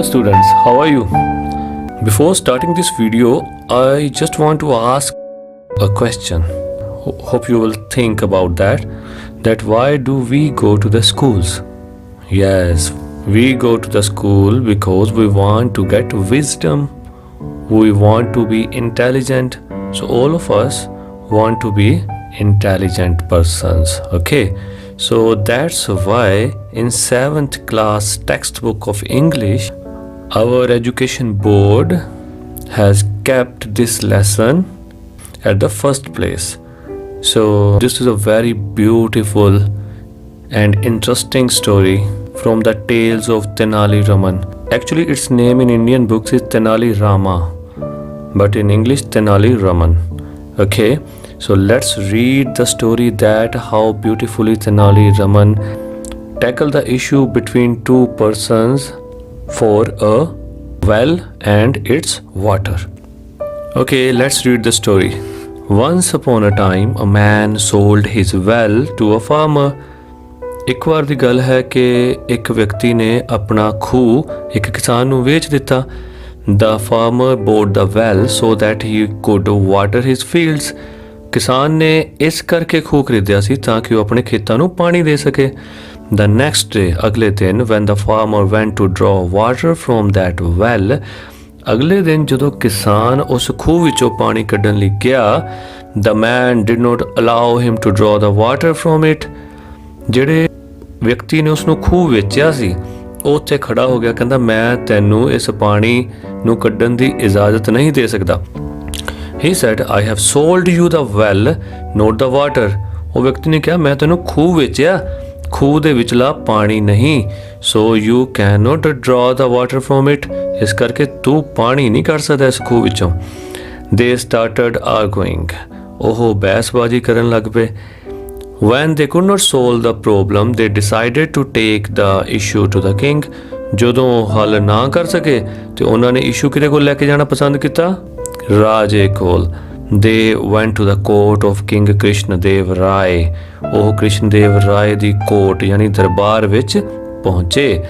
Hello students, how are you? Before starting this video, I just want to ask a question. Hope you will think about that why do we go to the schools? Yes, we go to the school because we want to get wisdom. We want to be intelligent. So all of us want to be intelligent persons. Okay, so that's why in 7th class textbook of English, our education board has kept this lesson at the first place. So this is a very beautiful and interesting story from the tales of Tenali Raman. Actually its name in Indian books is Tenali Rama, but in English Tenali Raman. Okay, so let's read the story that how beautifully Tenali Raman tackled the issue between two persons for a well and its water. Okay, let's read the story. Once upon a time, a man sold his well to a farmer. ਇੱਕ ਵਾਰ ਦੀ ਗੱਲ ਹੈ ਕਿ ਇੱਕ ਵਿਅਕਤੀ ਨੇ ਆਪਣਾ ਖੂਹ ਇੱਕ ਕਿਸਾਨ ਨੂੰ ਵੇਚ ਦਿੱਤਾ. The farmer bought the well so that he could water his fields. ਕਿਸਾਨ ਨੇ ਇਸ ਕਰਕੇ ਖੂਹ ਖਰੀਦਿਆ ਸੀ ਤਾਂ ਕਿ ਉਹ ਆਪਣੇ ਖੇਤਾਂ ਨੂੰ ਪਾਣੀ ਦੇ ਸਕੇ. The next day, ਅਗਲੇ ਦਿਨ, when the farmer went to draw water from that well, ਅਗਲੇ ਦਿਨ ਜਦੋਂ ਕਿਸਾਨ ਉਸ ਖੂਹ ਵਿੱਚੋਂ ਪਾਣੀ ਕੱਢਣ ਲਈ ਗਿਆ, the man did not allow him to draw the water from it. ਜਿਹੜੇ ਵਿਅਕਤੀ ਨੇ ਉਸ ਨੂੰ ਖੂਹ ਵੇਚਿਆ ਸੀ ਉਹ ਉੱਥੇ ਖੜਾ ਹੋ ਗਿਆ, ਕਹਿੰਦਾ ਮੈਂ ਤੈਨੂੰ ਇਸ ਪਾਣੀ ਨੂੰ ਕੱਢਣ ਦੀ ਇਜਾਜ਼ਤ ਨਹੀਂ ਦੇ ਸਕਦਾ. He said, I have sold you the well, not the water. ਉਹ ਵਿਅਕਤੀ ਨੇ ਕਿਹਾ ਮੈਂ ਤੈਨੂੰ ਖੂਹ ਵੇਚਿਆ, ਖੂਹ ਦੇ ਵਿਚਲਾ ਪਾਣੀ ਨਹੀਂ. So you cannot draw the water from it. ਇਸ ਕਰਕੇ ਤੂੰ ਪਾਣੀ ਨਹੀਂ ਕੱਢ ਸਕਦਾ ਇਸ ਖੂਹ ਵਿੱਚੋਂ. They started arguing. ਉਹ ਬਹਿਸਬਾਜ਼ੀ ਕਰਨ ਲੱਗ ਪਏ. When they could not solve the problem, they decided to take the issue to the king. ਜਦੋਂ ਹੱਲ ਨਾ ਕਰ ਸਕੇ ਤੇ ਉਹਨਾਂ ਨੇ ਇਸ਼ੂ ਕਿਹਦੇ ਕੋਲ ਲੈ ਕੇ ਜਾਣਾ ਪਸੰਦ ਕੀਤਾ? ਰਾਜੇ ਕੋਲ. They went to the court of King Krishnadev Rai. ਉਹ ਕ੍ਰਿਸ਼ਨਦੇਵ ਰਾਏ ਦੀ ਕੋਰਟ ਯਾਨੀ ਦਰਬਾਰ ਵਿੱਚ ਪਹੁੰਚੇ.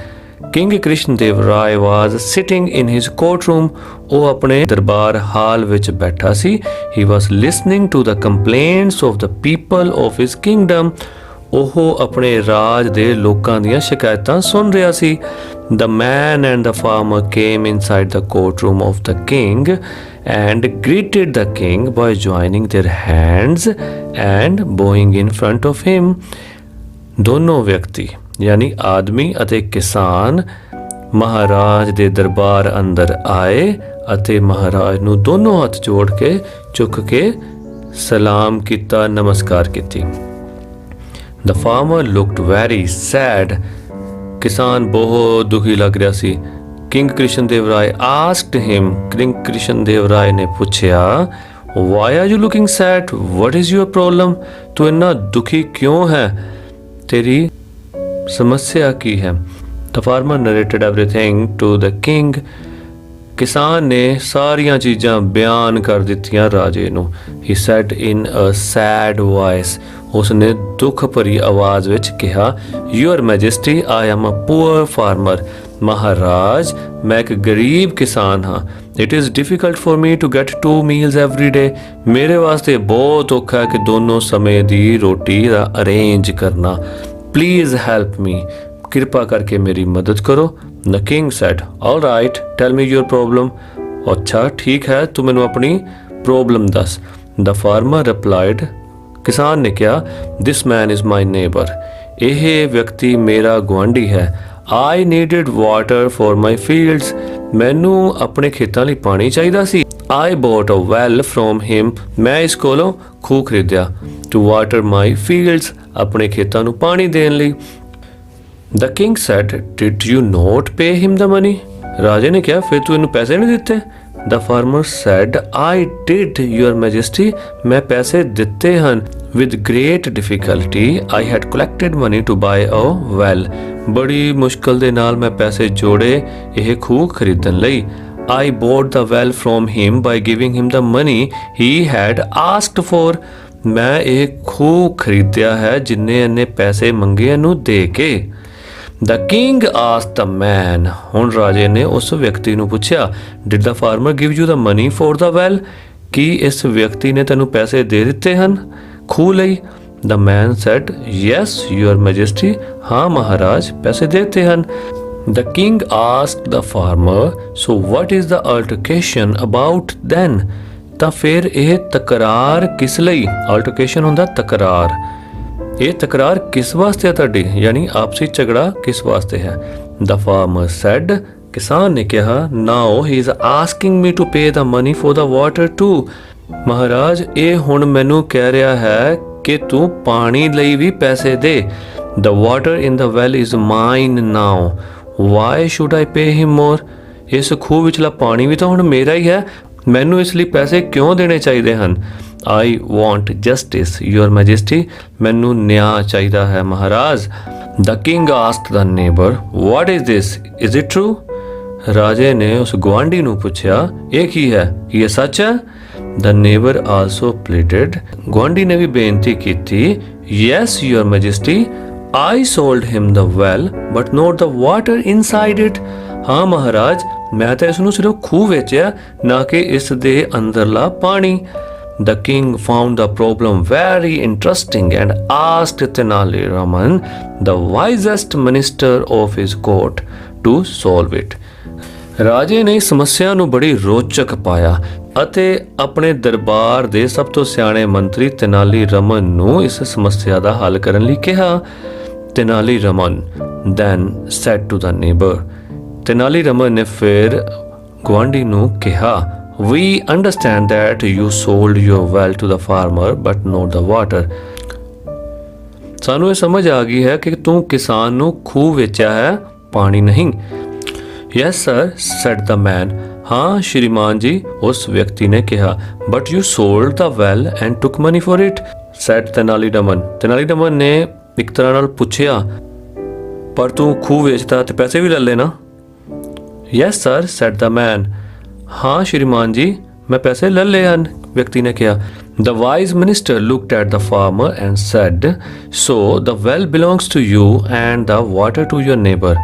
King Krishnadev Rai was sitting in his courtroom. ਉਹ ਆਪਣੇ ਦਰਬਾਰ ਹਾਲ ਵਿੱਚ ਬੈਠਾ ਸੀ. He was listening to the complaints of the people of his kingdom. ਉਹ ਆਪਣੇ ਰਾਜ ਦੇ ਲੋਕਾਂ ਦੀਆਂ ਸ਼ਿਕਾਇਤਾਂ ਸੁਣ ਰਿਹਾ ਸੀ. The man and the farmer came inside the courtroom of the king and greeted the king by joining their hands and bowing in front of him. ਦੋਨੋਂ ਵਿਅਕਤੀ ਯਾਨੀ ਆਦਮੀ ਅਤੇ ਕਿਸਾਨ ਮਹਾਰਾਜ ਦੇ ਦਰਬਾਰ ਅੰਦਰ ਆਏ ਅਤੇ ਮਹਾਰਾਜ ਨੂੰ ਦੋਨੋਂ ਹੱਥ ਜੋੜ ਕੇ ਝੁਕ ਕੇ ਸਲਾਮ ਕੀਤਾ, ਨਮਸਕਾਰ ਕੀਤੀ. The farmer looked very sad. ਕਿਸਾਨ ਬਹੁਤ ਦੁਖੀ ਲੱਗ ਰਿਹਾ ਸੀ. King Krishnadev Rai asked him. King Krishnadev Rai ਨੇ ਪੁੱਛਿਆ, Why are you looking sad? What is your problem? ਤੂੰ ਇੰਨਾ ਦੁਖੀ ਕਿਉਂ ਹੈ? ਤੇਰੀ ਸਮੱਸਿਆ ਕੀ ਹੈ? The farmer narrated everything to the king. ਕਿਸਾਨ ਨੇ ਸਾਰੀਆਂ ਚੀਜ਼ਾਂ ਬਿਆਨ ਕਰ ਦਿੱਤੀਆਂ ਰਾਜੇ ਨੂੰ. He said in a sad voice. ਉਸਨੇ ਦੁੱਖ ਭਰੀ ਆਵਾਜ਼ ਵਿੱਚ ਕਿਹਾ, Your Majesty, I am a poor farmer. ਮਹਾਰਾਜ, ਮੈਂ ਇੱਕ ਗਰੀਬ ਕਿਸਾਨ ਹਾਂ. It is difficult for me to get 2 meals every day. ਮੇਰੇ ਵਾਸਤੇ ਬਹੁਤ ਔਖਾ ਹੈ ਕਿ ਦੋਨੋਂ ਸਮੇਂ ਦੀ ਰੋਟੀ ਦਾ ਅਰੇਂਜ ਕਰਨਾ. Please help me. ਕਿਰਪਾ ਕਰਕੇ ਮੇਰੀ ਮਦਦ ਕਰੋ. The king said, All right, tell me your problem. ਅੱਛਾ ਠੀਕ ਹੈ, ਤੂੰ ਮੈਨੂੰ ਆਪਣੀ ਪ੍ਰੋਬਲਮ ਦੱਸ. The farmer replied. ਕਿਸਾਨ ਨੇ ਕਿਹਾ, This man is my neighbor. ਇਹ ਵਿਅਕਤੀ ਮੇਰਾ ਗੁਆਂਢੀ ਹੈ. I needed water for my fields. ਮੈਨੂੰ ਆਪਣੇ ਖੇਤਾਂ ਲਈ ਪਾਣੀ ਚਾਹੀਦਾ ਸੀ. I bought a well from him. ਮੈਂ ਇਸ ਕੋਲੋਂ ਖੂਹ ਖਰੀਦਿਆ. To water my fields. ਆਪਣੇ ਖੇਤਾਂ ਨੂੰ ਪਾਣੀ ਦੇਣ ਲਈ. The king said, Did you not pay him the money? ਰਾਜੇ ਨੇ ਕਿਹਾ, ਫਿਰ ਤੂੰ ਇਹਨੂੰ ਪੈਸੇ ਨਹੀਂ ਦਿੱਤੇ? The farmer said, I did, your majesty. ਮੈਂ ਪੈਸੇ ਦਿੱਤੇ ਹਨ. With great difficulty, I had collected money to buy a well. ਬੜੀ ਮੁਸ਼ਕਲ ਦੇ ਨਾਲ ਮੈਂ ਪੈਸੇ ਜੋੜੇ ਇਹ ਖੂਹ ਖਰੀਦਣ ਲਈ. I bought the well from him by giving him the money he had asked for. ਮੈਂ ਇਹ ਖੂਹ ਖਰੀਦਿਆ ਹੈ ਜਿੰਨੇ ਇਹਨੇ ਪੈਸੇ ਮੰਗੇ ਇਹਨੂੰ ਦੇ ਕੇ. ਦ ਕਿੰਗ ਆਸਕਡ ਦ ਮੈਨ, ਹੁਣ ਰਾਜੇ ਨੇ ਉਸ ਵਿਅਕਤੀ ਨੂੰ ਪੁੱਛਿਆ, did the farmer give you the money for the well, ਕੀ ਇਸ ਵਿਅਕਤੀ ਨੇ ਤੈਨੂੰ ਪੈਸੇ ਦੇ ਦਿੱਤੇ ਹਨ ਖੂਹ ਲਈ? The man said, yes your majesty, ਹਾਂ ਮਹਾਰਾਜ ਪੈਸੇ ਦੇ ਦਿੱਤੇ ਹਨ। The king asked the farmer, so what is the altercation about then, ਤਾਂ ਫਿਰ ਇਹ ਤਕਰਾਰ ਕਿਸ ਲਈ? ਅਲਟਰਕੇਸ਼ਨ ਹੁੰਦਾ ਤਕਰਾਰ, ਇਹ ਤਕਰਾਰ ਕਿਸ ਵਾਸਤੇ ਹੈ ਤੁਹਾਡੀ, ਯਾਨੀ ਆਪਸੀ ਝਗੜਾ ਕਿਸ ਵਾਸਤੇ ਹੈ? ਦ ਫਾਰਮਰ ਸੈਡ, ਕਿਸਾਨ ਨੇ ਕਿਹਾ, now he is asking me to pay the money for the water too, ਮਹਾਰਾਜ ਇਹ ਹੁਣ ਮੈਨੂੰ ਕਹਿ ਰਿਹਾ ਹੈ ਕਿ ਤੂੰ ਪਾਣੀ ਲਈ ਵੀ ਪੈਸੇ ਦੇ। The water in the well is mine now, why should I pay him more, ਇਸ ਖੂਹ ਵਿਚਲਾ ਪਾਣੀ ਵੀ ਤਾਂ ਹੁਣ ਮੇਰਾ ਹੀ ਹੈ, ਮੈਨੂੰ ਇਸ ਲਈ ਪੈਸੇ ਕਿਉਂ ਦੇਣੇ ਚਾਹੀਦੇ ਹਨ? I want justice your majesty, ਮੈਨੂੰ ਨਿਆਂ ਚਾਹੀਦਾ ਹੈ ਮਹਾਰਾਜ। The king asked the neighbour, what is this, is it true? ਰਾਜੇ ਨੇ ਉਸ ਗੁਆਂਢੀ ਨੂੰ ਪੁੱਛਿਆ, ਇਹ ਕੀ ਹੈ, ਕੀ ਇਹ ਸੱਚ ਹੈ? ਦ ਨੇਬਰ ਆਲਸੋ ਪਲੀਡਡ, ਗੁਆਂਢੀ ਨੇ ਵੀ ਬੇਨਤੀ ਕੀਤੀ, yes your majesty, I sold him the well but not the water inside it, ਹਾਂ ਮਹਾਰਾਜ ਮੈਂ ਤਾਂ ਇਸ ਨੂੰ ਸਿਰਫ ਖੂਹ ਵੇਚਿਆ, ਨਾ ਕਿ ਇਸ ਦੇ ਅੰਦਰਲਾ ਪਾਣੀ। The king found the problem very interesting and asked Tenali Raman, the wisest minister of his court, to solve it. ਰਾਜੇ ਨੇ ਸਮੱਸਿਆ ਨੂੰ ਬੜੀ ਰੋਚਕ ਪਾਇਆ ਅਤੇ ਆਪਣੇ ਦਰਬਾਰ ਦੇ ਸਭ ਤੋਂ ਸਿਆਣੇ ਮੰਤਰੀ ਤੇਨਾਲੀ ਰਮਨ ਨੂੰ ਇਸ ਸਮੱਸਿਆ ਦਾ ਹੱਲ ਕਰਨ ਲਈ ਕਿਹਾ। Tenali Raman then said to the neighbor, Tenali Raman ਨੇ ਫਿਰ ਗੁਆਂਢੀ ਨੂੰ ਕਿਹਾ, we understand that you sold your well to the farmer but not the water, ਸਾਨੂੰ ਇਹ ਸਮਝ ਆ ਗਈ ਹੈ ਕਿ ਤੂੰ ਕਿਸਾਨ ਨੂੰ ਖੂਹ ਵੇਚਿਆ ਹੈ, ਪਾਣੀ ਨਹੀਂ। Yes sir, said the man, ਹਾਂ ਸ਼੍ਰੀਮਾਨ ਜੀ, ਉਸ ਵਿਅਕਤੀ ਨੇ ਕਿਹਾ, but you sold the well and took money for it, said Tenali Raman। Tenali Raman ਨੇ ਇੱਕ ਤਰ੍ਹਾਂ ਨਾਲ ਪੁੱਛਿਆ, ਪਰ ਤੂੰ ਖੂਹ ਵੇਚਦਾ ਤੇ ਪੈਸੇ ਵੀ ਲੈ ਲੈਣਾ। ਯੈਸ ਸਰ, ਸੈਡ ਦ ਮੈਨ, ਹਾਂ ਸ਼੍ਰੀਮਾਨ ਜੀ ਮੈਂ ਪੈਸੇ ਲੈ ਲਏ ਹਨ, ਵਿਅਕਤੀ ਨੇ ਕਿਹਾ। The wise minister looked at the farmer and said, so the well belongs to you and the water to your neighbour,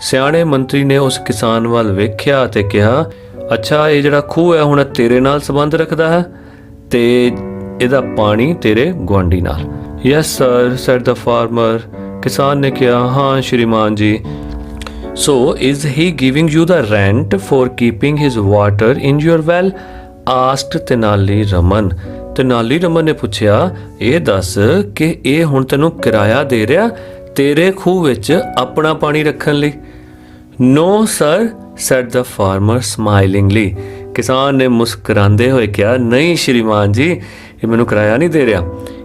ਸਿਆਣੇ ਮੰਤਰੀ ਨੇ ਉਸ ਕਿਸਾਨ ਵੱਲ ਵੇਖਿਆ ਅਤੇ ਕਿਹਾ, ਅੱਛਾ ਇਹ ਜਿਹੜਾ ਖੂਹ ਹੈ ਹੁਣ ਤੇਰੇ ਨਾਲ ਸੰਬੰਧ ਰੱਖਦਾ ਹੈ ਤੇ ਇਹਦਾ ਪਾਣੀ ਤੇਰੇ ਗੁਆਂਢੀ ਨਾਲ। Yes sir, said the farmer, ਕਿਸਾਨ ਨੇ ਕਿਹਾ, ਹਾਂ ਸ਼੍ਰੀਮਾਨ ਜੀ। So is he giving you the rent for keeping his water in your well, asked Tenali Raman। Tenali Raman ਨੇ ਪੁੱਛਿਆ, ਇਹ ਦੱਸ ਕਿ ਇਹ ਹੁਣ ਤੈਨੂੰ ਕਿਰਾਇਆ ਦੇ ਰਿਹਾ ਤੇਰੇ ਖੂਹ ਵਿੱਚ ਆਪਣਾ ਪਾਣੀ ਰੱਖਣ ਲਈ? No sir, said the farmer smilingly, ਕਿਸਾਨ ਨੇ ਮੁਸਕਰਾਉਂਦੇ ਹੋਏ ਕਿਹਾ, ਨਹੀਂ ਸ਼੍ਰੀਮਾਨ ਜੀ ਇਹ ਮੈਨੂੰ ਕਿਰਾਇਆ ਨਹੀਂ ਦੇ ਰਿਹਾ।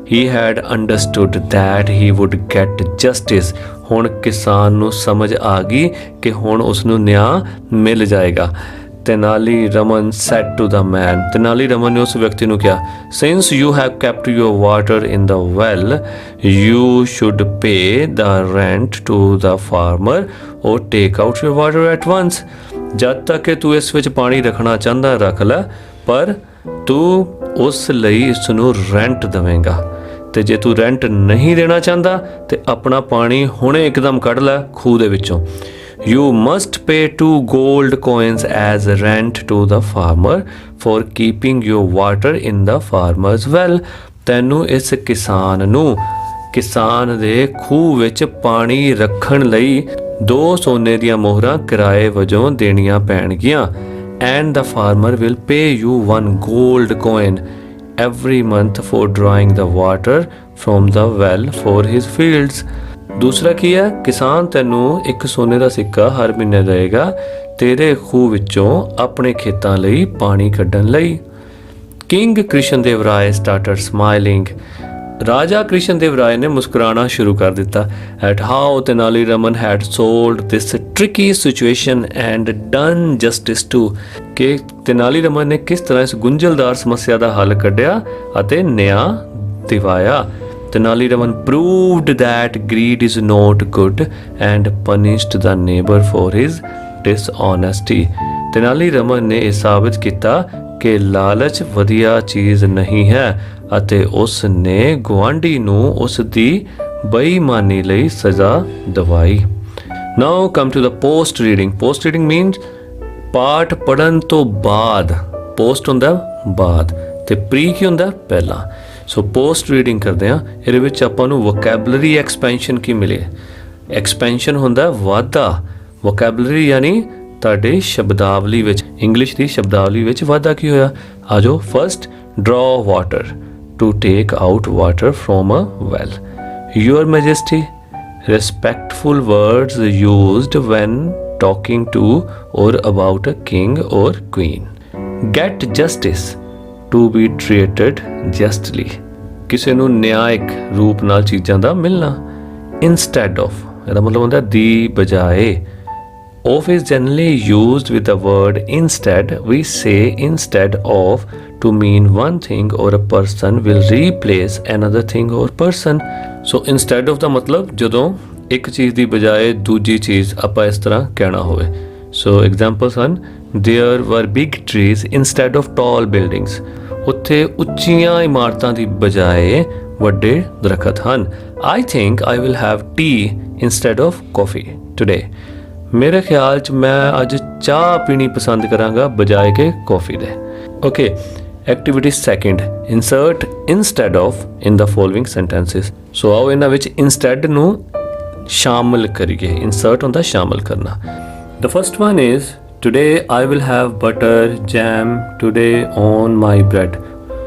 He had understood that he would get justice, ਹੁਣ ਕਿਸਾਨ ਨੂੰ ਸਮਝ ਆ ਗਈ ਕਿ ਹੁਣ ਉਸ ਨੂੰ ਨਿਆਂ ਮਿਲ ਜਾਏਗਾ। Tenali Raman said to the man, Tenali Raman ਨੇ ਉਸ ਵਿਅਕਤੀ ਨੂੰ ਕਿਹਾ, since you have kept your water in the well, you should pay the rent to the farmer or take out your water at once, ਜਦ ਤੱਕ ਕਿ ਤੂੰ ਇਸ ਵਿੱਚ ਪਾਣੀ ਰੱਖਣਾ ਚਾਹੁੰਦਾ ਰੱਖ ਲੈ, ਪਰ ਤੂੰ ਉਸ ਲਈ ਇਸ ਨੂੰ ਰੈਂਟ ਦੇਵੇਂਗਾ, ਤੇ ਜੇ ਤੂੰ ਰੈਂਟ ਨਹੀਂ ਦੇਣਾ ਚਾਹੁੰਦਾ ਤੇ ਆਪਣਾ ਪਾਣੀ ਹੁਣੇ ਇੱਕਦਮ ਕੱਢ ਲੈ ਖੂਹ ਦੇ ਵਿੱਚੋਂ। You must pay 2 gold coins as rent to the farmer for keeping your water in the farmer's well, ਤੈਨੂੰ ਇਸ ਕਿਸਾਨ ਨੂੰ ਕਿਸਾਨ ਦੇ ਖੂਹ ਵਿੱਚ ਪਾਣੀ ਰੱਖਣ ਲਈ 2 ਸੋਨੇ ਦੀਆਂ ਮੋਹਰਾਂ ਕਿਰਾਏ ਵਜੋਂ ਦੇਣੀਆਂ ਪੈਣਗੀਆਂ। And the farmer will pay you 1 gold coin every month for drawing the water from the well for his fields। ਦੂਸਰਾ ਕੀ ਹੈ, ਕਿਸਾਨ ਤੈਨੂੰ 1 ਸੋਨੇ ਦਾ ਸਿੱਕਾ ਹਰ ਮਹੀਨੇ ਦੇਵੇਗਾ ਤੇਰੇ ਖੂਹ ਵਿੱਚੋਂ ਆਪਣੇ ਖੇਤਾਂ ਲਈ ਪਾਣੀ ਕੱਢਣ ਲਈ। King Krishna Dev Rai started smiling, ਰਾਜਾ ਕ੍ਰਿਸ਼ਨ ਦੇਵ ਰਾਏ ਨੇ ਮੁਸਕਰਾਣਾ ਸ਼ੁਰੂ ਕਰ ਦਿੱਤਾ। At how Tenali Raman had solved this tricky situation and done justice to, ਕਿ ਤੇਨਾਲੀ ਰਮਨ ਨੇ ਕਿਸ ਤਰ੍ਹਾਂ ਇਸ ਗੁੰਝਲਦਾਰ ਸਮੱਸਿਆ ਦਾ ਹੱਲ ਕੱਢਿਆ ਅਤੇ ਨਿਆਂ ਦਿਵਾਇਆ। Tenali Raman proved that greed is not good and punished the neighbor for his dishonesty। Tenali Raman ਨੇ ਇਹ ਸਾਬਿਤ ਕੀਤਾ ਕਿ ਲਾਲਚ ਵਧੀਆ ਚੀਜ਼ ਨਹੀਂ ਹੈ ਅਤੇ ਉਸ ਨੇ ਗੁਆਂਢੀ ਨੂੰ ਉਸ ਦੀ ਬੇਈਮਾਨੀ ਲਈ ਸਜ਼ਾ ਦਿਵਾਈ। Now come to the post reading. Post reading means ਪਾਠ ਪੜਨ ਤੋਂ ਬਾਅਦ, ਪੋਸਟ ਹੁੰਦਾ ਬਾਅਦ ਤੇ ਪ੍ਰੀ ਕੀ ਹੁੰਦਾ ਪਹਿਲਾਂ। ਸੋ ਪੋਸਟ ਰੀਡਿੰਗ ਕਰਦੇ ਹਾਂ, ਇਹਦੇ ਵਿੱਚ ਆਪਾਂ ਨੂੰ ਵੋਕੈਬਲਰੀ ਐਕਸਪੈਂਸ਼ਨ ਕੀ ਮਿਲੇ। ਐਕਸਪੈਂਸ਼ਨ ਹੁੰਦਾ ਵਾਧਾ, ਵੋਕੈਬਲਰੀ ਯਾਨੀ ਤੁਹਾਡੇ ਸ਼ਬਦਾਵਲੀ ਵਿੱਚ, ਇੰਗਲਿਸ਼ ਦੀ ਸ਼ਬਦਾਵਲੀ ਵਿੱਚ ਵਾਧਾ ਕੀ ਹੋਇਆ। ਆ ਜਾਓ। First, draw water, to take out water from a well. Your majesty, respectful words used when talking to or about a king or queen. Get justice, to be treated justly, ਕਿਸੇ ਨੂੰ ਨਿਆਇਕ ਰੂਪ ਨਾਲ ਚੀਜ਼ਾਂ ਦਾ ਮਿਲਣਾ। Instead of, ਇਹਦਾ ਮਤਲਬ ਹੁੰਦਾ ਦੀ ਬਜਾਏ। Of is generally used with the word instead. We say instead of to mean one thing or a person will replace another thing or person. So instead of ਦਾ ਮਤਲਬ ਜਦੋਂ ਇੱਕ ਚੀਜ਼ ਦੀ ਬਜਾਏ ਦੂਜੀ ਚੀਜ਼ ਆਪਾਂ ਇਸ ਤਰ੍ਹਾਂ ਕਹਿਣਾ ਹੋਵੇ। ਸੋ ਐਗਜ਼ਾਮਪਲਸ ਹਨ, there were big trees instead of tall buildings, ਉੱਥੇ ਉੱਚੀਆਂ ਇਮਾਰਤਾਂ ਦੀ ਬਜਾਏ ਵੱਡੇ ਦਰਖਤ ਹਨ। I think I will have tea instead of coffee today, ਮੇਰੇ ਖਿਆਲ 'ਚ ਮੈਂ ਅੱਜ ਚਾਹ ਪੀਣੀ ਪਸੰਦ ਕਰਾਂਗਾ ਬਜਾਏ ਕਿ ਕੌਫੀ ਦੇ। Okay, activity second, insert instead of in the following sentences. So ਆਓ ਇਹਨਾਂ ਵਿੱਚ ਇੰਸਟੈਡ ਨੂੰ ਸ਼ਾਮਿਲ ਕਰੀਏ। ਇੰਸਰਟ ਹੁੰਦਾ ਸ਼ਾਮਿਲ ਕਰਨਾ। The first one is today I will have butter jam today on my bread.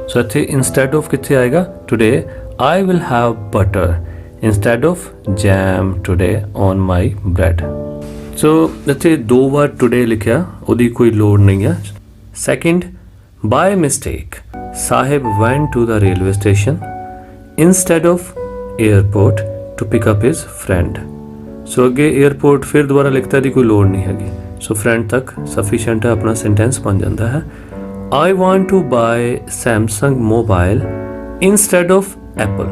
So ਇੱਥੇ ਇੰਸਟੈਡ ਆਫ ਕਿੱਥੇ ਆਏਗਾ, today I will have butter instead of jam today on my bread. So ਇੱਥੇ 2 ਵਾਰ today ਲਿਖਿਆ, ਉਹਦੀ ਕੋਈ ਲੋੜ ਨਹੀਂ ਹੈ। Second, by mistake Sahib went to the railway station instead of airport to pick up his friend. So ਅੱਗੇ airport ਫਿਰ ਦੁਬਾਰਾ ਲਿਖਤਾ ਦੀ ਕੋਈ ਲੋੜ ਨਹੀਂ ਹੈਗੀ। ਸੋ ਫਰੈਂਡ ਤੱਕ ਸਫੀਸ਼ੀਐਂਟ ਹੈ, ਆਪਣਾ ਸੈਂਟੈਂਸ ਬਣ ਜਾਂਦਾ ਹੈ। I want to buy Samsung mobile instead of Apple,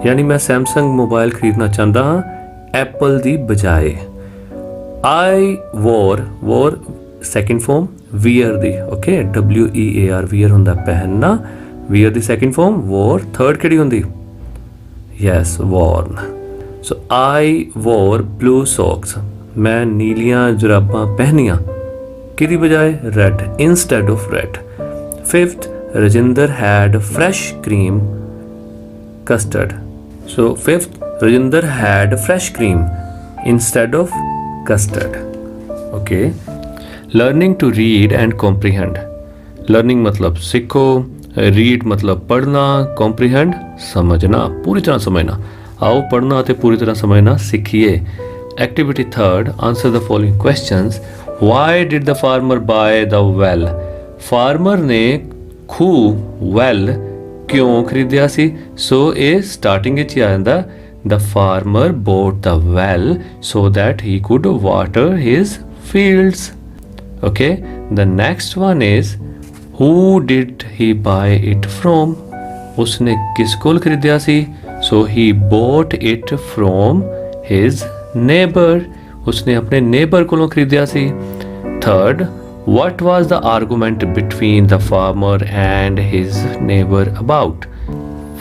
ਯਾਨੀ ਮੈਂ ਸੈਮਸੰਗ ਮੋਬਾਈਲ ਖਰੀਦਣਾ ਚਾਹੁੰਦਾ ਹਾਂ ਐਪਲ ਦੀ ਬਜਾਏ। I wore second form wear ਦੀ, ਓਕੇ, WEAR, wear ਹੁੰਦਾ ਪਹਿਨਣਾ, wear ਦੀ ਸੈਕਿੰਡ ਫਾਰਮ wore, ਥਰਡ ਕਿਹੜੀ ਹੁੰਦੀ, yes, worn. So I wore blue socks, ਮੈਂ ਨੀਲੀਆਂ ਜੁਰਾਬਾਂ ਪਹਿਨੀਆਂ ਕਿਹਦੀ ਬਜਾਏ, red instead of red. Fifth, Rajinder had fresh cream custard. So fifth, Rajinder had fresh cream instead of custard. Okay. Learning to read and comprehend. Learning मतलब सीखो, read मतलब पढ़ना, comprehend समझना, पूरी तरह समझना। आओ पढ़ना ते पूरी तरह समझना सीखिए। Activity third, answer the following questions. Why did the farmer buy the well? Farmer ने ਖੂਹ well ਕਿਉਂ ਖਰੀਦਿਆ ਸੀ? ਸੋ ਇਹ ਸਟਾਰਟਿੰਗ ਵਿੱਚ ਹੀ ਆ ਜਾਂਦਾ, the farmer bought the well so that he could water his fields. Okay, the next one is who did he buy it from? उसने किस कोल खरीदिया सी? So he bought it from his neighbor. उसने अपने neighbor कोलों खरीदिया सी। Third, what was the argument between the farmer and his neighbor about?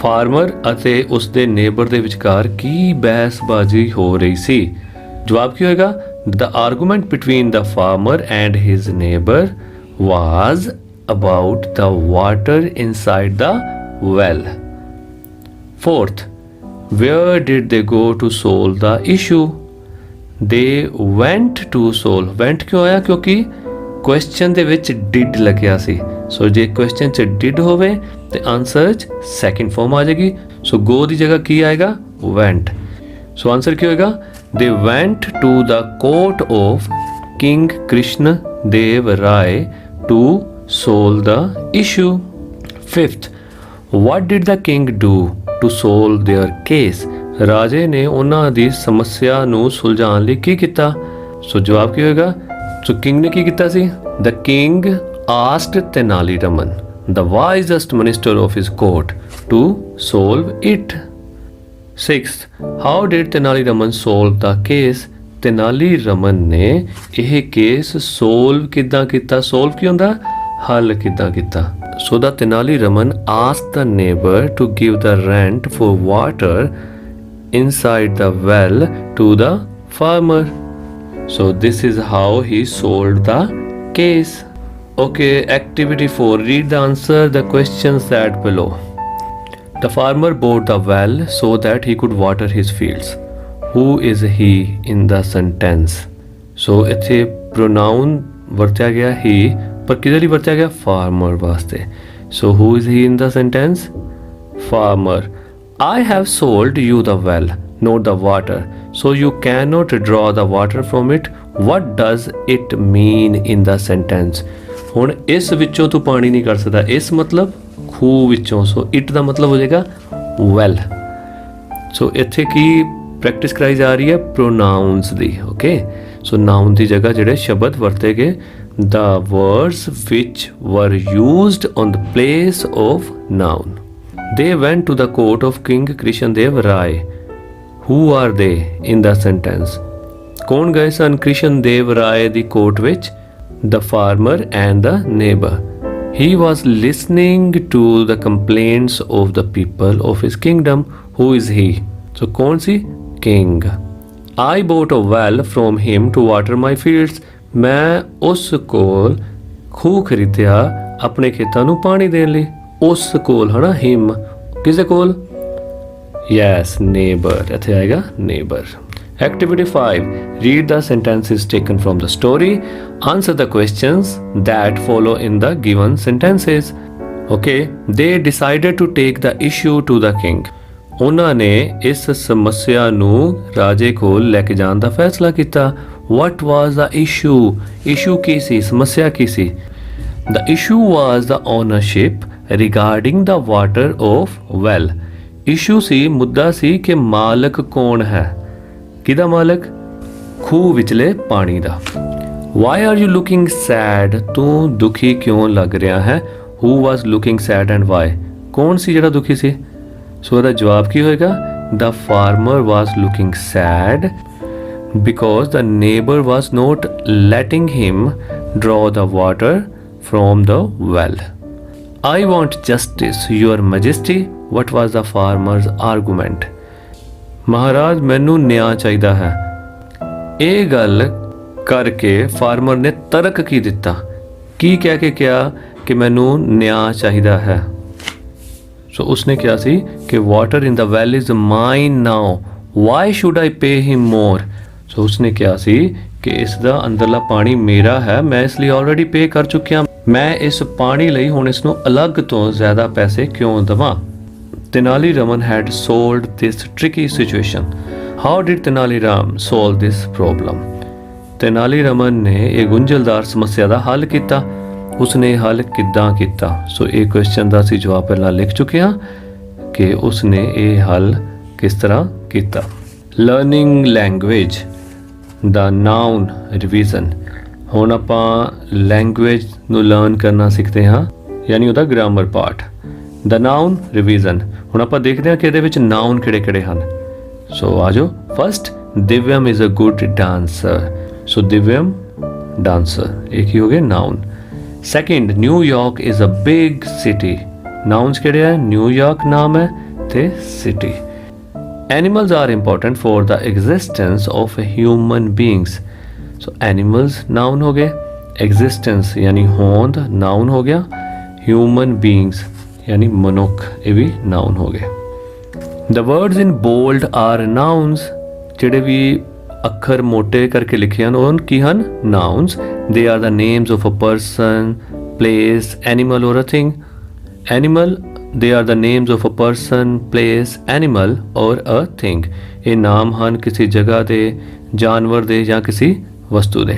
Farmer ਅਤੇ ਉਸਦੇ neighbor ਦੇ ਵਿਚਕਾਰ ਕੀ ਬਹਿਸਬਾਜ਼ੀ ਹੋ ਰਹੀ ਸੀ? ਜਵਾਬ ਕੀ ਹੋਏਗਾ? The argument between the farmer and his neighbor was about the water inside the well. Fourth, where did they go to solve the issue? They went to solve. Went ਕਿਉਂ ਆਇਆ? ਕਿਉਂਕਿ question ਦੇ ਵਿੱਚ did ਲੱਗਿਆ ਸੀ। ਸੋ ਜੇ question 'ਚ did ਹੋਵੇ ਤੇ ਆਨਸਰ 'ਚ second form ਆ ਜਾਏਗੀ। ਸੋ go ਦੀ ਜਗ੍ਹਾ ਕੀ ਆਏਗਾ? went. ਸੋ ਆਨਸਰ ਕੀ ਹੋਏਗਾ? They went to the court of King Krishna Dev Rai to solve the issue. Fifth, what did the king do to solve their case? ਰਾਜੇ ਨੇ ਉਹਨਾਂ ਦੀ ਸਮੱਸਿਆ ਨੂੰ ਸੁਲਝਾਉਣ ਲਈ ਕੀ ਕੀਤਾ? ਸੋ ਜਵਾਬ ਕੀ ਹੋਏਗਾ? ਸੋ ਕਿੰਗ ਨੇ ਕੀ ਕੀਤਾ ਸੀ? The king asked Tenali Raman, the wisest minister of his court, to solve it. Sixth, how did Tenali Raman solve the case? Tenali Raman ਨੇ ਇਹ ਕੇਸ solve ਕਿੱਦਾਂ ਕੀਤਾ? solve ਕੀ ਹੁੰਦਾ? ਹੱਲ ਕਿੱਦਾਂ ਕੀਤਾ? So the Tenali Raman asked the neighbor to give the rent for water inside the well to the farmer. So this is how he solved the case. Okay, activity 4. Read the answer the questions that below. The farmer bought the well so that he could water his fields. Who is he in the sentence? So ਇੱਥੇ pronoun ਵਰਤਿਆ ਗਿਆ he, ਪਰ ਕਿਹਦੇ ਲਈ ਵਰਤਿਆ ਗਿਆ? farmer ਵਾਸਤੇ. So who is he in the sentence? Farmer. I have sold you the well, not the water, so you cannot draw the water from it. What does it mean in the sentence? ਹੁਣ ਇਸ ਵਿੱਚੋਂ ਤੂੰ ਪਾਣੀ ਨਹੀਂ ਕੱਢ ਸਕਦਾ, ਇਸ ਮਤਲਬ ਖੂਹ ਵਿੱਚੋਂ, ਸੋ ਇਟ ਦਾ ਮਤਲਬ ਹੋ ਜਾਏਗਾ ਵੈਲ. ਸੋ ਇੱਥੇ ਕੀ ਪ੍ਰੈਕਟਿਸ ਕਰਾਈ ਜਾ ਰਹੀ ਹੈ? ਪ੍ਰੋਨਾਊਨਸ ਦੀ. ਓਕੇ, ਸੋ ਨਾਊਨ ਦੀ ਜਗ੍ਹਾ ਜਿਹੜੇ ਸ਼ਬਦ ਵਰਤੇ ਗਏ, the words which were used on the place of noun. They went to the court of King Krishndev Rai. Who are they in the sentence? कौन गए सन Krishndev Rai ਦੀ ਕੋਰਟ ਵਿੱਚ? The farmer and the neighbor. He was listening to the complaints of the people of his kingdom. Who is he? So कौन सी? King. I bought a well from him to water my fields. मैं ਉਸ ਕੋਲ ਖੂਹ ਖਰੀਦਿਆ ਆਪਣੇ ਖੇਤਾਂ ਨੂੰ ਪਾਣੀ ਦੇਣ ਲਈ. ਉਸ ਕੋਲ ਹੈ ਨਾ, ਹਿਮ. ਕਿਸੇ ਕੋਲ? Yes, neighbour. ਇੱਥੇ ਆਏਗਾ neighbour. Activity 5. Read the sentences taken from the story. Answer the questions that follow in the given sentences. Okay, they decided to take the issue to the king. ਉਹਨਾਂ ਨੇ ਇਸ ਸਮੱਸਿਆ ਨੂੰ ਰਾਜੇ ਕੋਲ ਲੈ ਕੇ ਜਾਣ ਦਾ ਫੈਸਲਾ ਕੀਤਾ. What was the issue? Issue ਕੀ ਸੀ? ਸਮੱਸਿਆ ਕੀ ਸੀ? The issue was the ownership regarding the water of well. Issue ਸੀ, ਮੁੱਦਾ ਸੀ ਕਿ ਮਾਲਕ ਕੌਣ ਹੈ? ਕਿਹਦਾ ਮਾਲਕ? ਖੂਹ ਵਿਚਲੇ ਪਾਣੀ ਦਾ. Why are you looking sad? ਤੂੰ ਦੁਖੀ ਕਿਉਂ ਲੱਗ ਰਿਹਾ ਹੈ? Who was looking sad and why? ਕੌਣ ਸੀ ਜਿਹੜਾ ਦੁਖੀ ਸੀ? ਸੋ ਇਹਦਾ ਜਵਾਬ ਕੀ ਹੋਏਗਾ? The farmer was looking sad because the neighbor was not letting him draw the water from the well. I want justice, your majesty. What was the farmer's argument? ਮਹਾਰਾਜ, ਮੈਨੂੰ ਨਿਆਂ ਚਾਹੀਦਾ ਹੈ. ਇਹ ਗੱਲ ਕਰਕੇ ਫਾਰਮਰ ਨੇ ਤਰਕ ਕੀ ਦਿੱਤਾ? ਕੀ ਕਹਿ ਕੇ ਕਿਹਾ ਕਿ ਮੈਨੂੰ ਨਿਆਂ ਚਾਹੀਦਾ ਹੈ? ਸੋ ਉਸਨੇ ਕਿਹਾ ਸੀ ਕਿ water in the well is mine now. Why should I pay him more? So ਉਸਨੇ ਕਿਹਾ ਸੀ ਕਿ ਇਸ ਦਾ ਅੰਦਰਲਾ ਪਾਣੀ ਮੇਰਾ ਹੈ, ਮੈਂ ਇਸ ਲਈ ਆਲਰੇਡੀ ਪੇ ਕਰ ਚੁੱਕਿਆ. ਮੈਂ ਇਸ ਪਾਣੀ ਲਈ ਹੁਣ ਇਸ ਨੂੰ ਅਲੱਗ ਤੋਂ ਜ਼ਿਆਦਾ ਪੈਸੇ ਕਿਉਂ ਦੇਵਾਂ? Tenali Raman had solved this tricky situation. How did Tenali Ram solve this problem? Tenali Raman ਨੇ ਇਹ ਗੁੰਝਲਦਾਰ ਸਮੱਸਿਆ ਦਾ ਹੱਲ ਕੀਤਾ. ਉਸਨੇ ਹੱਲ ਕਿੱਦਾਂ ਕੀਤਾ? ਸੋ ਇਹ ਕੁਐਸਚਨ ਦਾ ਅਸੀਂ ਜਵਾਬ ਪਹਿਲਾਂ ਲਿਖ ਚੁੱਕੇ ਹਾਂ ਕਿ ਉਸਨੇ ਇਹ ਹੱਲ ਕਿਸ ਤਰ੍ਹਾਂ ਕੀਤਾ. ਲਰਨਿੰਗ ਲੈਂਗੁਏਜ ਦਾ ਨਾਊਨ ਰਿਵੀਜ਼ਨ. ਹੁਣ ਆਪਾਂ ਲੈਂਗੁਏਜ ਨੂੰ ਲਰਨ ਕਰਨਾ ਸਿੱਖਦੇ ਹਾਂ, ਯਾਨੀ ਉਹਦਾ ਗ੍ਰਾਮਰ ਪਾਰਟ. ਦਾ ਨਾਊਨ ਰਿਵੀਜ਼ਨ. ਹੁਣ ਆਪਾਂ ਦੇਖਦੇ ਹਾਂ ਕਿ ਇਹਦੇ ਵਿੱਚ ਨਾਊਨ ਕਿਹੜੇ-ਕਿਹੜੇ ਹਨ. ਸੋ ਆ ਜਾਓ. First, Divyam is a good dancer. So Divyam dancer, ਇਹ ਕੀ ਹੋ ਗਏ? Noun. Second, New York is a big city. Nouns ਕਿਹੜੇ ਹੈ? ਨਿਊਯਾਰਕ ਨਾਮ ਹੈ ਤੇ city. Animals are important for the existence of human beings. So animals noun हो गए. एग्जिस्टेंस यानी होंद नाउन हो गया. ह्यूमन बीइंग्स यानी मनुख, ये भी नाउन हो गए. The words in bold are nouns. ਜਿਹੜੇ ਵੀ ਅੱਖਰ ਮੋਟੇ ਕਰਕੇ ਲਿਖੇ ਹਨ ਉਹ ਕੀ ਹਨ? Nouns. They are the names of a person, place, animal or a thing. Animal, they are the names of a person, place, animal or a thing. ਇਹ ਨਾਮ ਹਨ ਕਿਸੇ ਜਗ੍ਹਾ ਦੇ, ਜਾਨਵਰ ਦੇ ਜਾਂ ਕਿਸੇ ਵਸਤੂ ਦੇ.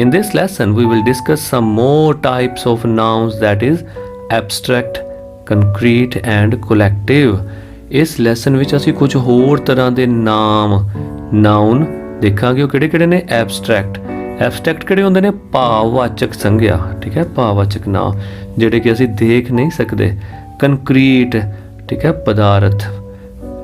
In this lesson we will discuss some more types of nouns, that is abstract, concrete and collective. ਇਸ ਲੈਸਨ ਵਿੱਚ ਅਸੀਂ ਕੁਝ ਹੋਰ ਤਰ੍ਹਾਂ ਦੇ ਨਾਮ, ਨਾउन ਦੇਖਾਂਗੇ. ਉਹ ਕਿਹੜੇ-ਕਿਹੜੇ ਨੇ? ਐਬਸਟਰੈਕਟ. ਐਬਸਟਰੈਕਟ ਕਿਹੜੇ ਹੁੰਦੇ ਨੇ? ਭਾਵਵਾਚਕ ਸੰਗਿਆ. ਠੀਕ ਹੈ, ਭਾਵਵਾਚਕ ਨਾਮ ਜਿਹੜੇ ਕਿ ਅਸੀਂ ਦੇਖ ਨਹੀਂ ਸਕਦੇ. ਕੰਕਰੀਟ, ਠੀਕ ਹੈ, ਪਦਾਰਥ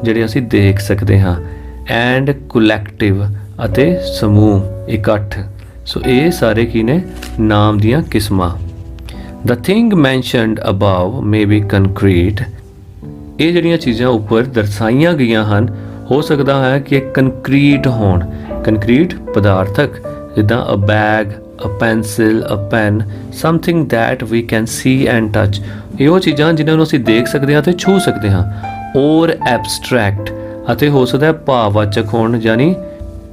ਜਿਹੜੇ ਅਸੀਂ ਦੇਖ ਸਕਦੇ ਹਾਂ. ਐਂਡ ਕੁਲੈਕਟਿਵ ਅਤੇ ਸਮੂਹ, ਇਕੱਠ. ਸੋ ਇਹ ਸਾਰੇ ਕੀ ਨੇ? ਨਾਮ ਦੀਆਂ ਕਿਸਮਾਂ. The thing mentioned above may be concrete. ਇਹ ਜਿਹੜੀਆਂ ਚੀਜ਼ਾਂ ਉੱਪਰ ਦਰਸਾਈਆਂ ਗਈਆਂ ਹਨ, ਹੋ ਸਕਦਾ ਹੈ ਕਿ ਕੰਕਰੀਟ ਹੋਣ. ਕੰਕਰੀਟ ਪਦਾਰਥਕ ਜਿੱਦਾਂ a bag, a pencil, a pen, something that we can see and touch. ਇਹ ਉਹ ਚੀਜ਼ਾਂ ਜਿਨ੍ਹਾਂ ਨੂੰ ਅਸੀਂ ਦੇਖ ਸਕਦੇ ਹਾਂ ਅਤੇ ਛੂਹ ਸਕਦੇ ਹਾਂ। ਔਰ ਐਬਸਟਰੈਕਟ, ਅਤੇ ਹੋ ਸਕਦਾ ਹੈ ਭਾਵਵਾਚਕ ਹੋਣ, ਯਾਨੀ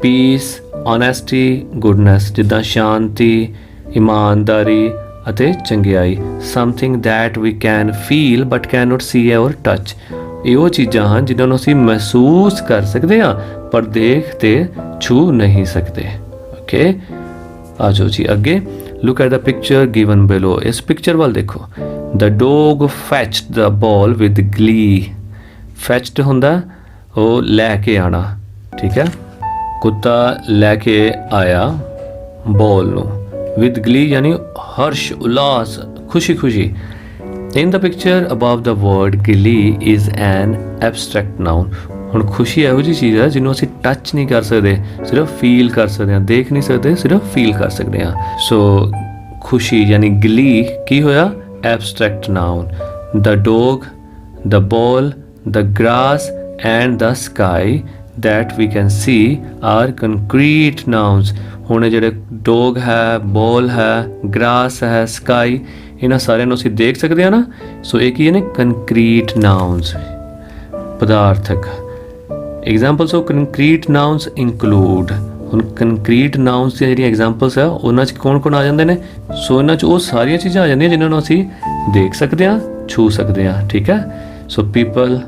ਪੀਸ, ਓਨੈਸਟੀ, ਗੁੱਡਨੈਸ, ਜਿੱਦਾਂ ਸ਼ਾਂਤੀ, ਇਮਾਨਦਾਰੀ ਅਤੇ ਚੰਗਿਆਈ। Something that we can feel but can not see or touch. ਇਹ ਉਹ ਚੀਜ਼ਾਂ ਹਨ ਜਿਨ੍ਹਾਂ ਨੂੰ ਅਸੀਂ ਮਹਿਸੂਸ ਕਰ ਸਕਦੇ ਹਾਂ ਪਰ ਦੇਖ ਤੇ ਛੂਹ ਨਹੀਂ ਸਕਦੇ। ਓਕੇ, ਆ ਜਾਓ ਜੀ ਅੱਗੇ। Look at the picture given below. ਇਸ ਪਿਕਚਰ ਵੱਲ ਦੇਖੋ। ਦ ਡੋਗ ਫੈਚਡ ਦ ਬਾਲ ਵਿਦ ਗਲੀ। ਫੈਚਡ ਹੁੰਦਾ ਉਹ ਲੈ ਕੇ ਆਣਾ, ਠੀਕ ਹੈ। ਕੁੱਤਾ ਲੈ ਕੇ ਆਇਆ ਬਾਲ ਨੂੰ, ਵਿਦ ਗਲੀ ਯਾਨੀ ਹਰਸ਼, ਉਲਾਸ, ਖੁਸ਼ੀ ਖੁਸ਼ੀ। In the picture above the word glee is an abstract noun. ਹੁਣ ਖੁਸ਼ੀ ਇਹੋ ਜਿਹੀ ਚੀਜ਼ ਹੈ ਜਿਹਨੂੰ ਅਸੀਂ ਟੱਚ ਨਹੀਂ ਕਰ ਸਕਦੇ, ਸਿਰਫ ਫੀਲ ਕਰ ਸਕਦੇ ਹਾਂ, ਦੇਖ ਨਹੀਂ ਸਕਦੇ, ਸਿਰਫ ਫੀਲ ਕਰ ਸਕਦੇ ਹਾਂ। ਸੋ ਖੁਸ਼ੀ ਯਾਨੀ ਗਲੀ ਕੀ ਹੋਇਆ? Abstract noun. The dog, the ball, the grass and the sky that we can see are concrete nouns. ਹੁਣ ਜਿਹੜੇ ਡੋਗ ਹੈ, ਬॉल ਹੈ, ਗ੍ਰਾਸ ਹੈ, ਸਕਾਈ, ਇਹਨਾਂ ਸਾਰਿਆਂ ਨੂੰ ਅਸੀਂ ਦੇਖ ਸਕਦੇ ਹਾਂ ਨਾ। ਸੋ ਇਹ ਕੀ ਨੇ? ਕੰਕਰੀਟ ਨਾउन्स, ਪਦਾਰਥਕ। Examples of concrete nouns include. ਹੁਣ ਕੰਕਰੀਟ ਨਾउन्स ਦੀਆਂ ਜਿਹੜੀਆਂ ਐਗਜ਼ਾਮਪਲਸ ਆ ਉਹਨਾਂ 'ਚ ਕੌਣ ਆ ਜਾਂਦੇ ਨੇ? ਸੋ ਇਹਨਾਂ 'ਚ ਉਹ ਸਾਰੀਆਂ ਚੀਜ਼ਾਂ ਆ ਜਾਂਦੀਆਂ ਜਿਨ੍ਹਾਂ ਨੂੰ ਅਸੀਂ ਦੇਖ ਸਕਦੇ ਹਾਂ, ਛੂਹ ਸਕਦੇ ਹਾਂ, ਠੀਕ ਹੈ। ਸੋ ਪੀਪਲ,